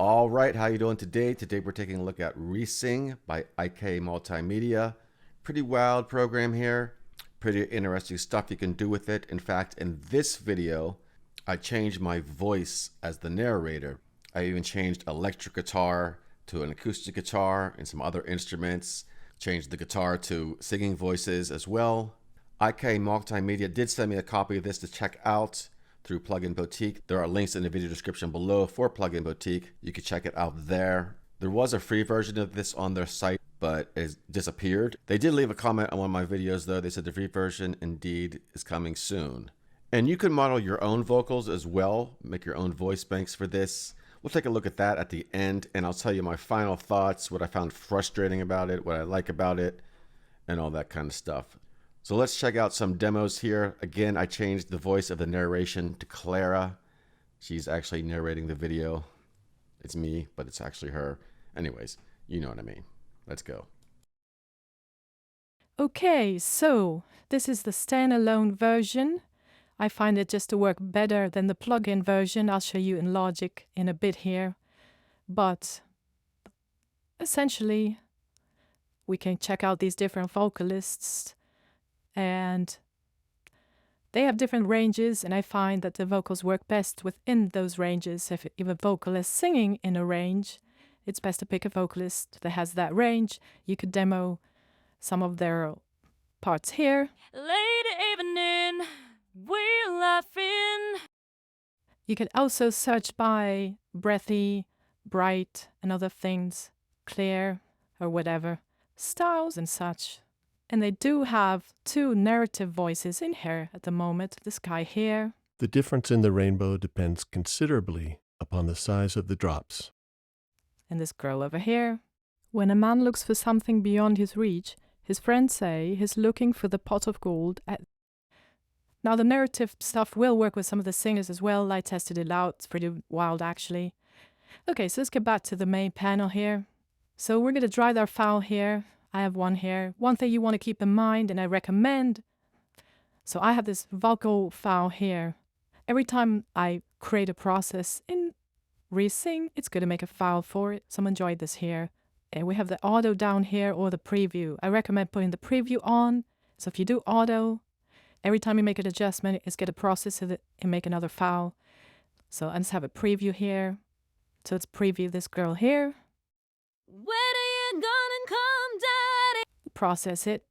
All right, how you doing today? Today we're taking a look at ReSing by IK Multimedia. Pretty wild program here. Pretty interesting stuff you can do with it. In fact, in this video, I changed my voice as the narrator. I even changed electric guitar to an acoustic guitar and some other instruments. Changed the guitar to singing voices as well. IK Multimedia did send me a copy of this to check out through Plugin Boutique. There are links in the video description below for Plugin Boutique. You can check it out there. There was a free version of this on their site, but it disappeared. They did leave a comment on one of my videos though. They said the free version indeed is coming soon. And you can model your own vocals as well, make your own voice banks for this. We'll take a look at that at the end, and I'll tell you my final thoughts, what I found frustrating about it, what I like about it, and all that kind of stuff. So let's check out some demos here. Again, I changed the voice of the narration to Clara. She's actually narrating the video. It's me, but it's actually her. Anyways, you know what I mean. Let's go. Okay, so this is the standalone version. I find it just to work better than the plugin version. I'll show you in Logic in a bit here. But essentially, we can check out these different vocalists. And they have different ranges, and I find that the vocals work best within those ranges. If a vocal is singing in a range, it's best to pick a vocalist that has that range. You could demo some of their parts here. Late evening, we're laughing. You could also search by breathy, bright, and other things, clear, or whatever, styles and such. And they do have two narrative voices in here at the moment, this guy here. The difference in the rainbow depends considerably upon the size of the drops. And this girl over here. When a man looks for something beyond his reach, his friends say he's looking for the pot of gold. Now the narrative stuff will work with some of the singers as well. I tested it out. It's pretty wild actually. Okay, so let's get back to the main panel here. So we're going to dry our file here. I have one here. One thing you want to keep in mind, and I recommend, so I have this vocal file here. Every time I create a process in ReSing, it's going to make a file for it. So enjoy this here. And we have the auto down here or the preview. I recommend putting the preview on. So if you do auto, every time you make an adjustment, it's going to process it and make another file. So I just have a preview here. So let's preview this girl here. When are you gonna come, Daddy? Process it,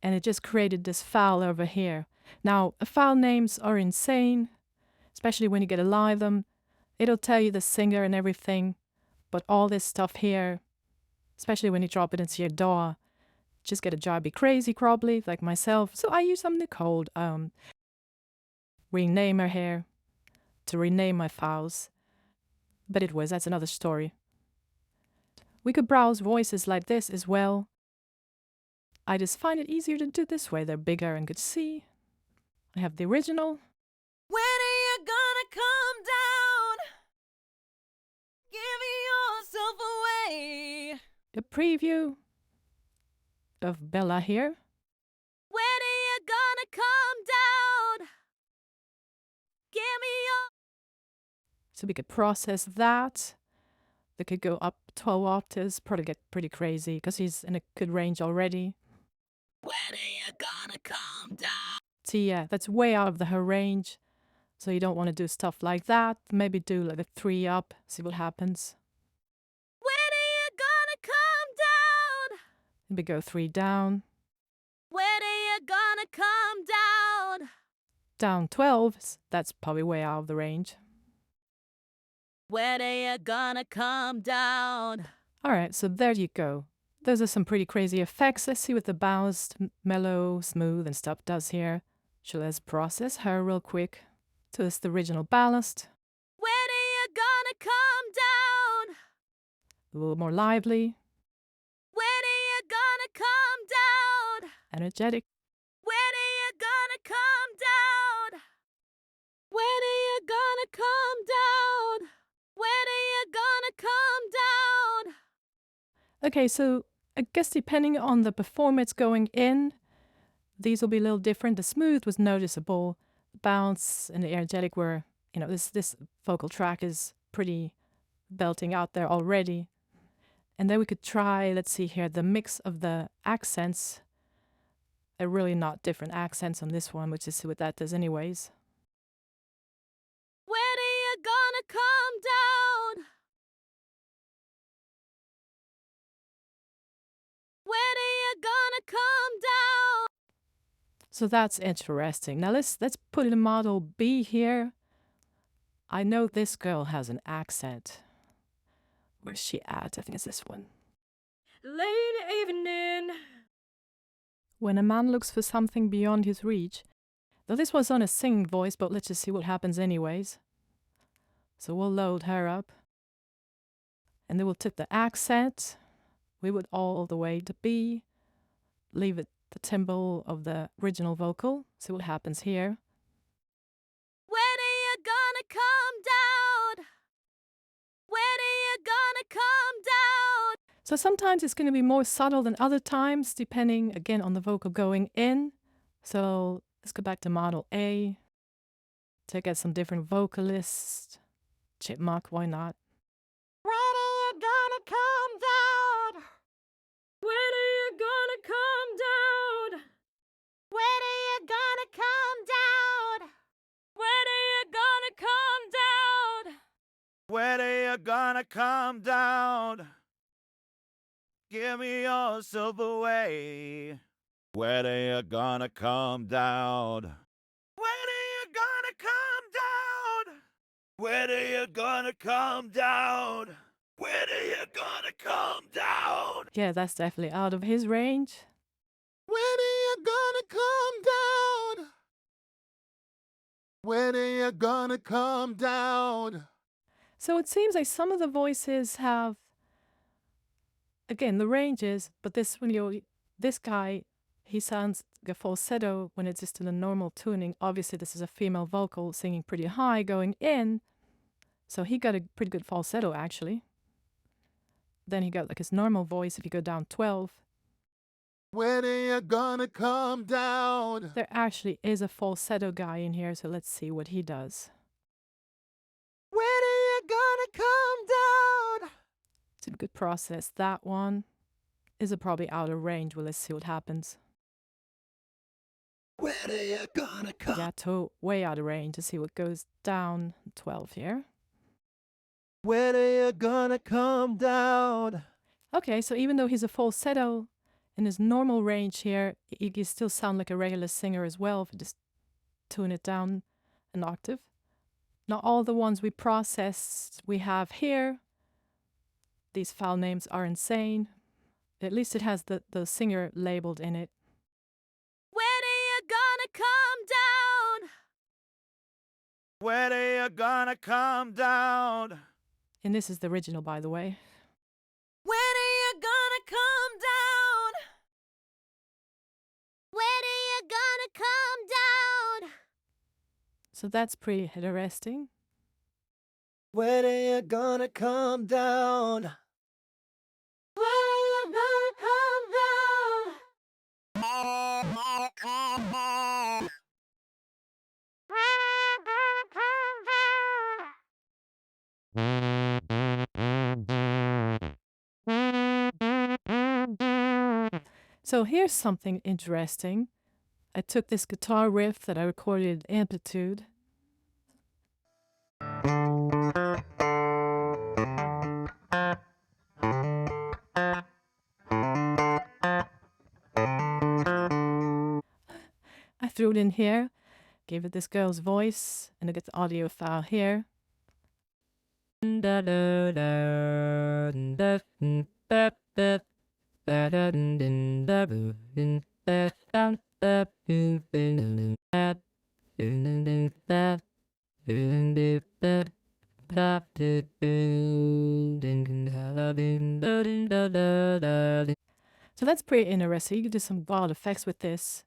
and it just created this file over here. Now, file names are insane, especially when you get to live them. It'll tell you the singer and everything, but all this stuff here, especially when you drop it into your DAW, just get a drive be crazy probably, like myself. So I use something called renamer here to rename my files, but that's another story. We could browse voices like this as well. I just find it easier to do this way. They're bigger and good to see. I have the original. When are you gonna come down? Give yourself away. The preview of Bella here. When are you gonna come down? Give me your... So we could process that. They could go up 12 octaves, probably get pretty crazy because he's in a good range already. When are you gonna come down? See, yeah, that's way out of her range. So you don't want to do stuff like that. Maybe do like a 3 up, see what happens. When are you gonna come down? Maybe go 3 down. When are you gonna come down? Down 12, that's probably way out of the range. When are you gonna come down? Alright, so there you go. Those are some pretty crazy effects. Let's see what the bounced, mellow, smooth and stuff does here. So let's process her real quick. So it's the original balanced. When are you gonna come down? A little more lively. When are you gonna come down? Energetic. When are you gonna come down? When are you gonna come down? When are you gonna come down? Okay, so I guess depending on the performance going in, these will be a little different. The smooth was noticeable. The bounce and the energetic were, this vocal track is pretty belting out there already. And then we could try, let's see here, the mix of the accents. They're really not different accents on this one, which is what that does anyways. When are you gonna come down? When are you gonna come down? So that's interesting. Now let's put in model B here. I know this girl has an accent. Where's she at? I think it's this one. Late evening. When a man looks for something beyond his reach. Though this was on a singing voice, but let's just see what happens anyways. So we'll load her up. And then we'll tip the accent. We would all the way to B. Leave it the timbre of the original vocal. See what happens here. When are you gonna come down? When are you gonna come down? So sometimes it's going to be more subtle than other times, depending, again, on the vocal going in. So let's go back to model A. Check out some different vocalists. Chipmunk, why not? When are you gonna come down? When are you gonna come down? When are you gonna come down? When are you gonna come down? When are you gonna come down? Give me yourself away. When are you gonna come down? When are you gonna come down? When are you gonna come down? When are you gonna come down? Yeah, that's definitely out of his range. When are you gonna come down? When are you gonna come down? So it seems like some of the voices have, again, the ranges, but this guy, he sounds like a falsetto when it's just in a normal tuning. Obviously, this is a female vocal singing pretty high going in. So he got a pretty good falsetto, actually. Then he got like his normal voice if you go down 12. When are you gonna come down? There actually is a falsetto guy in here, so let's see what he does. When are you gonna come down? It's a good process. That one is probably out of range. Well, let's see what happens. When are you gonna come? Yeah, way out of range. Let's see what goes down 12 here. When are you gonna come down? Okay, so even though he's a falsetto in his normal range here, he can still sound like a regular singer as well if you just tune it down an octave. Now all the ones we processed we have here, these file names are insane. At least it has the singer labeled in it. When are you gonna come down? When are you gonna come down? And this is the original, by the way. When are you gonna come down? When are you gonna come down? So that's pretty interesting. When are you gonna come down? When are you gonna come down? So here's something interesting. I took this guitar riff that I recorded in Amplitude. I threw it in here, gave it this girl's voice, and I get the audio file here. So that's pretty interesting. You can do some wild effects with this.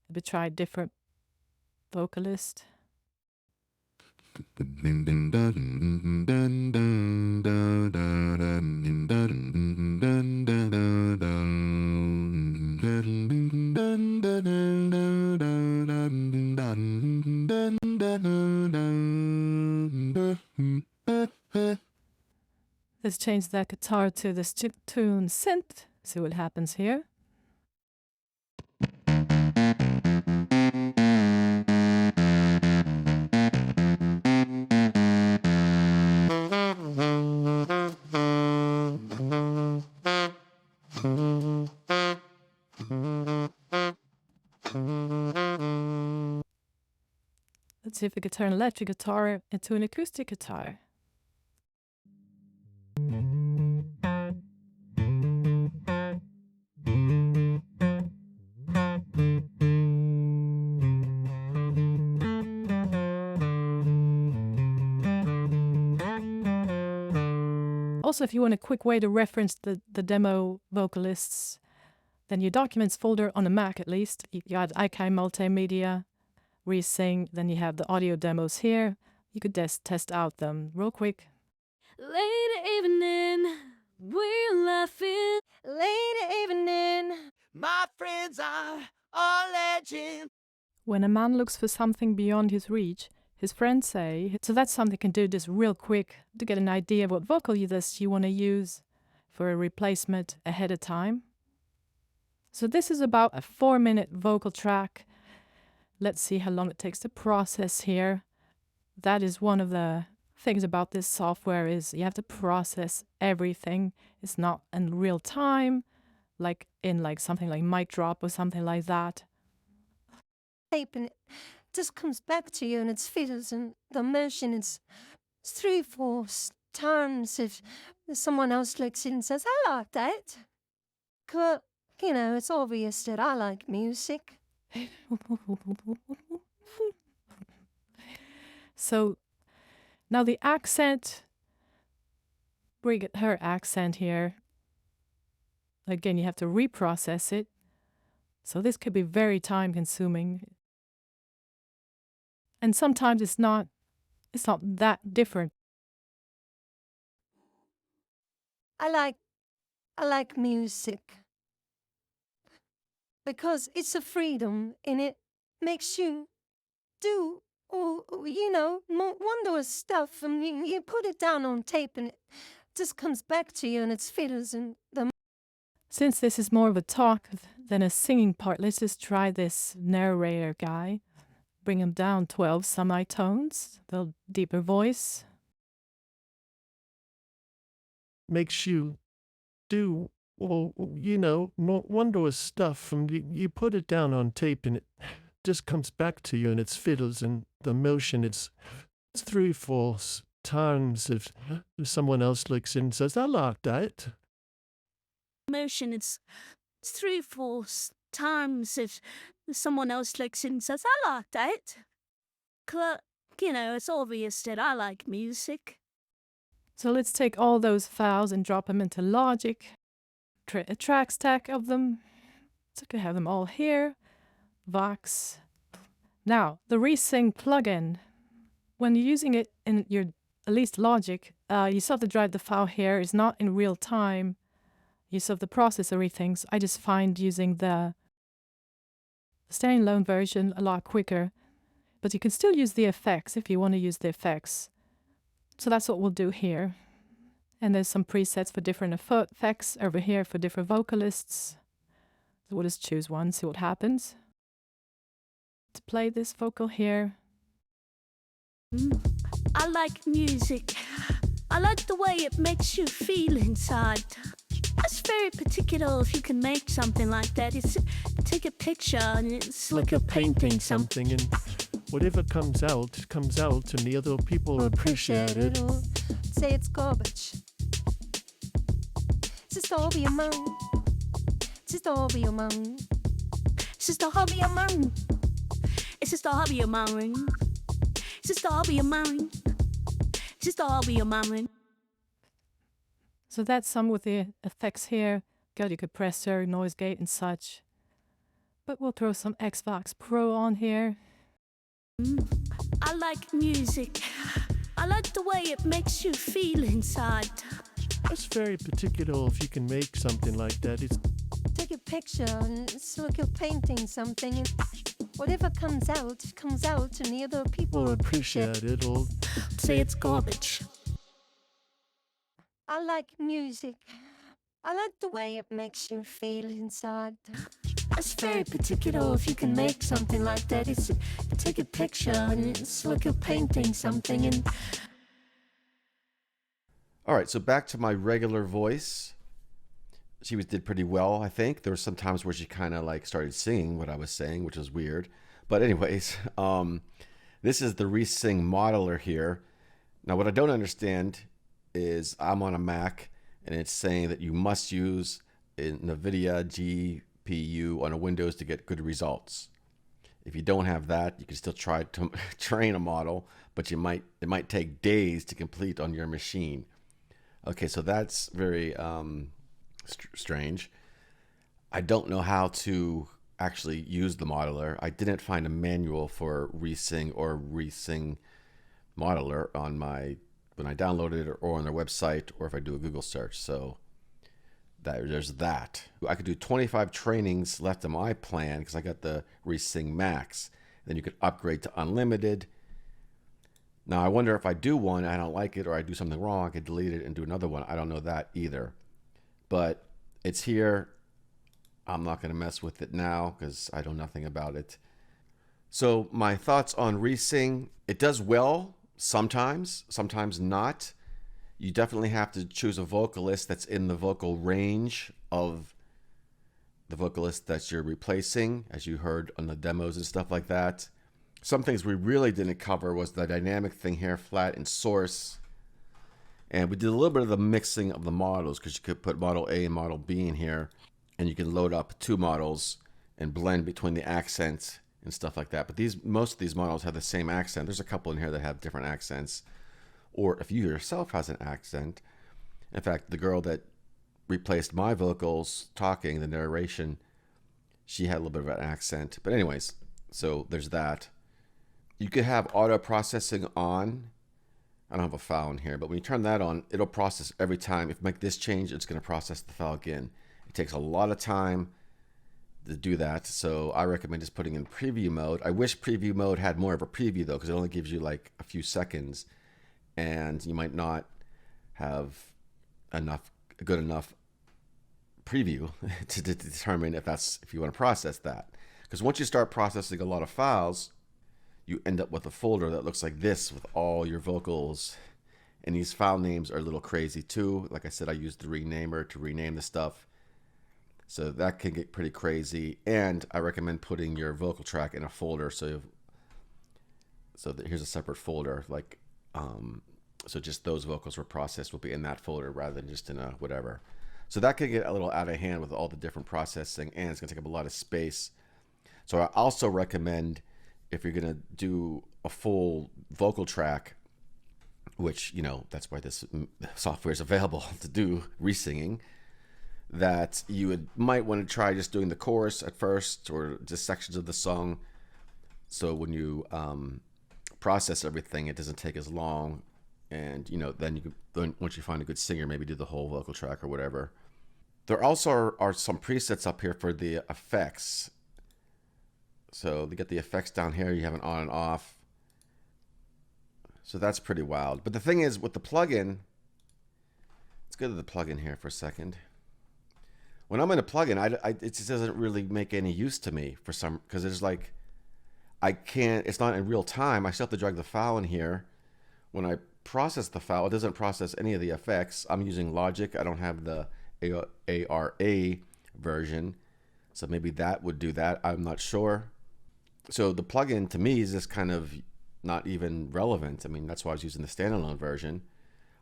Maybe try different vocalist. Let's change that guitar to the tune synth. See what happens here. Let's see if we could turn electric guitar into an acoustic guitar. Also, if you want a quick way to reference the demo Vocalists, then your Documents folder on a Mac at least, you got IK Multimedia, ReSing, then you have the audio demos here. You could just test out them real quick. Late evening, we're laughing. Late evening, My friends are all legends. When a man looks for something beyond his reach, his friends say, so that's something you can do just real quick to get an idea of what vocalist you want to use for a replacement ahead of time. So this is about a 4-minute vocal track. Let's see how long it takes to process here. That is one of the things about this software is you have to process everything. It's not in real time, like in something like Mic Drop or something like that. Tape and it just comes back to you and it's fiddles and the motion is 3/4 times if someone else looks in and says, I like that. Well, you know, it's obvious that I like music. So now the accent, we get her accent here. Again, you have to reprocess it. So this could be very time consuming. And sometimes it's not that different. I like music because it's a freedom and it makes you do, you know, wondrous stuff. And you put it down on tape and it just comes back to you and it's fiddles and the... Since this is more of a talk than a singing part, let's just try this narrator guy. Bring him down 12 semitones, the deeper voice. Makes you do, well, you know, wondrous stuff. And you put it down on tape and it just comes back to you and it's fiddles and the motion, it's 3/4 times if someone else looks in and says, I like that. motion, it's 3/4 times if someone else looks in and says, I like that. You know, it's obvious that I like music. So let's take all those files and drop them into Logic. A track stack of them. So I could have them all here. Vox. Now, the ReSing plugin. When you're using it in your, at least Logic, you still have to drive the file here. It's not in real time. You still have to process everything. So I just find using the standalone version a lot quicker. But you can still use the effects if you want to use the effects. So that's what we'll do here. And there's some presets for different effects over here for different vocalists. So we'll just choose one, see what happens. To play this vocal here. I like music. I like the way it makes you feel inside. That's very particular if you can make something like that. It's take a picture and it's like a painting something and whatever comes out and the other people appreciate it. Or say it's garbage. It's just a hobby of mine. It's just a hobby of mine. It's just a hobby of mine. It's just a hobby of mine. It's just a hobby of mine. It's just a hobby of mine. So that's some with the effects here. God, you could presser, noise gate and such. But we'll throw some Xvox Pro on here. I like music. I like the way it makes you feel inside. That's very particular if you can make something like that. It's Take a picture and it's like you're painting something and whatever comes out and the other people appreciate it or Say it's garbage. I like music. I like the way it makes you feel inside. It's very particular if you can make something like that. It's take a picture and it's like you're painting something and All right, so back to my regular voice. She did pretty well, I think. There were some times where she kind of like started singing what I was saying, which was weird. But anyways, this is the ReSing modeler here. Now, what I don't understand is I'm on a Mac, and it's saying that you must use a NVIDIA GPU on a Windows to get good results. If you don't have that, you can still try to train a model, but it might take days to complete on your machine. Okay, so that's very strange. I don't know how to actually use the modeler. I didn't find a manual for ReSing or ReSing modeler on when I downloaded it or on their website or if I do a Google search. So there's that. I could do 25 trainings left on my plan because I got the ReSing Max. Then you could upgrade to unlimited. Now I wonder if I do one, I don't like it, or I do something wrong, I could delete it and do another one. I don't know that either. But it's here. I'm not going to mess with it now because I know nothing about it. So my thoughts on ReSing, it does well sometimes not. You definitely have to choose a vocalist that's in the vocal range of the vocalist that you're replacing, as you heard on the demos and stuff like that. Some things we really didn't cover was the dynamic thing here, flat and source. And we did a little bit of the mixing of the models because you could put model A and model B in here, and you can load up two models and blend between the accents and stuff like that. But most of these models have the same accent. There's a couple in here that have different accents. Or if you yourself has an accent. In fact, the girl that replaced my vocals talking, the narration, she had a little bit of an accent. But anyways, so there's that. You could have auto processing on. I don't have a file in here, but when you turn that on, it'll process every time. If you make this change, it's going to process the file again. It takes a lot of time to do that, so I recommend just putting in preview mode. I wish preview mode had more of a preview though, because it only gives you like a few seconds, and you might not have a good enough preview to determine if you want to process that. Because once you start processing a lot of files, you end up with a folder that looks like this with all your vocals. And these file names are a little crazy too. Like I said, I used the renamer to rename the stuff. So that can get pretty crazy. And I recommend putting your vocal track in a folder. So here's a separate folder. Like, so just those vocals were processed will be in that folder rather than just in a whatever. So that can get a little out of hand with all the different processing, and it's gonna take up a lot of space. So I also recommend, if you're gonna do a full vocal track, which, that's why this software is available to do resinging, that you might want to try just doing the chorus at first or just sections of the song. So when you process everything, it doesn't take as long. And, then once you find a good singer, maybe do the whole vocal track or whatever. There also are some presets up here for the effects. So they get the effects down here. You have an on and off. So that's pretty wild. But the thing is, with the plugin, let's go to the plugin here for a second. When I'm in a plugin, it just doesn't really make any use to me because it's like, it's not in real time. I still have to drag the file in here. When I process the file, it doesn't process any of the effects. I'm using Logic. I don't have the ARA version. So maybe that would do that. I'm not sure. So the plugin to me is just kind of not even relevant. I mean, that's why I was using the standalone version.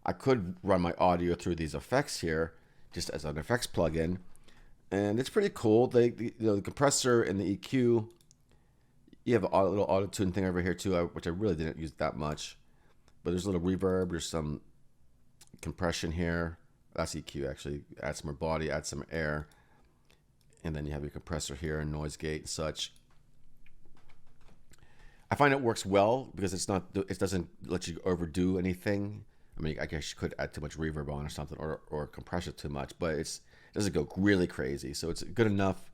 I could run my audio through these effects here just as an effects plugin, and it's pretty cool. The compressor and the EQ, you have a little auto tune thing over here too, which I really didn't use that much. But there's a little reverb, there's some compression here. That's EQ actually. Add some more body, add some air, and then you have your compressor here and noise gate and such. I find it works well because it doesn't let you overdo anything. I mean, I guess you could add too much reverb on or something, or compress it too much, but it doesn't go really crazy. So it's good enough,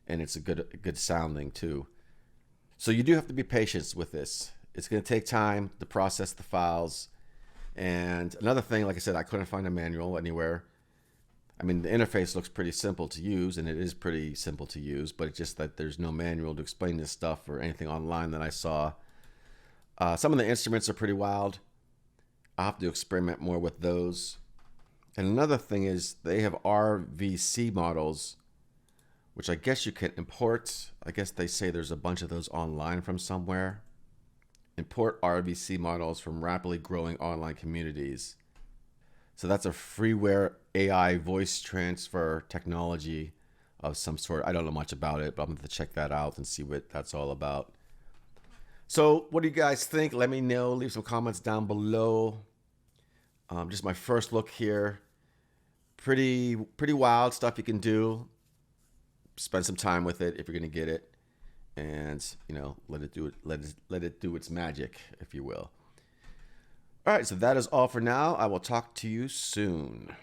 and it's a good sounding too. So you do have to be patient with this. It's going to take time to process the files. And another thing, like I said, I couldn't find a manual anywhere. I mean, the interface looks pretty simple to use, and it is pretty simple to use, but it's just that there's no manual to explain this stuff or anything online that I saw. Some of the instruments are pretty wild. I'll have to experiment more with those. And another thing is they have RVC models, which I guess you can import. I guess they say there's a bunch of those online from somewhere. Import RVC models from rapidly growing online communities. So that's a freeware AI voice transfer technology of some sort. I don't know much about it, but I'm going to check that out and see what that's all about. So what do you guys think? Let me know. Leave some comments down below. Just my first look here. Pretty wild stuff you can do. Spend some time with it if you're going to get it. And, you know, let it do its magic, if you will. All right, so that is all for now. I will talk to you soon.